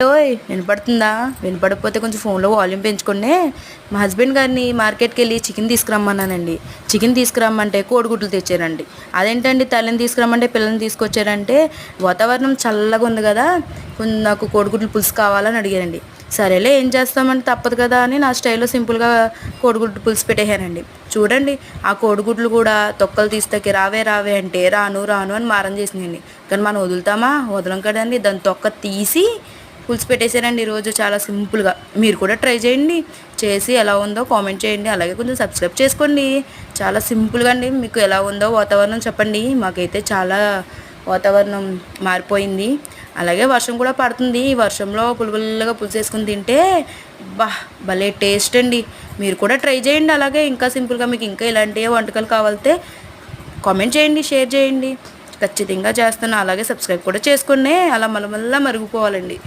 ఓయ్ వినపడుతుందా? వినపడకపోతే కొంచెం ఫోన్లో వాల్యూమ్ పెంచుకోండి. మా హస్బెండ్ గారిని మార్కెట్కి వెళ్ళి చికెన్ తీసుకురమ్మన్నానండి. చికెన్ తీసుకురమ్మంటే కోడిగుడ్లు తెచ్చారండి. అదేంటండి తల్లిని తీసుకురమ్మంటే పిల్లల్ని తీసుకొచ్చారంటే వాతావరణం చల్లగా ఉంది కదా, కొంచెం నాకు కోడిగుడ్లు పులుసు కావాలని అడిగారండి. సరేలే ఏం చేస్తామంటే తప్పదు కదా అని నా స్టైల్లో సింపుల్గా కోడిగుడ్డు పులుసు పెట్టేశానండి. చూడండి ఆ కోడిగుడ్లు కూడా తొక్కలు తీస్తాకి రావే రావే అంటే రాను రాను అని మారం చేసిందండి. కానీ మనం వదులుతామా? వదలం కదండి. దాని తొక్క తీసి పులుసు పెట్టేశానండి ఈరోజు చాలా సింపుల్గా. మీరు కూడా ట్రై చేయండి, చేసి ఎలా ఉందో కామెంట్ చేయండి. అలాగే కొంచెం సబ్స్క్రైబ్ చేసుకోండి. చాలా సింపుల్గా అండి. మీకు ఎలా ఉందో వాతావరణం చెప్పండి. మాకైతే చాలా వాతావరణం మారిపోయింది. అలాగే వర్షం కూడా పడుతుంది. ఈ వర్షంలో పులుపులుగా పులుసు వేసుకుని తింటే భలే టేస్ట్ అండి. మీరు కూడా ట్రై చేయండి. అలాగే ఇంకా సింపుల్గా మీకు ఇంకా ఇలాంటి వంటకాలు కావాలితే కామెంట్ చేయండి, షేర్ చేయండి. ఖచ్చితంగా చేస్తాను. అలాగే సబ్స్క్రైబ్ కూడా చేసుకోండి. అలా మళ్ళీ మరిగిపోవాలండి.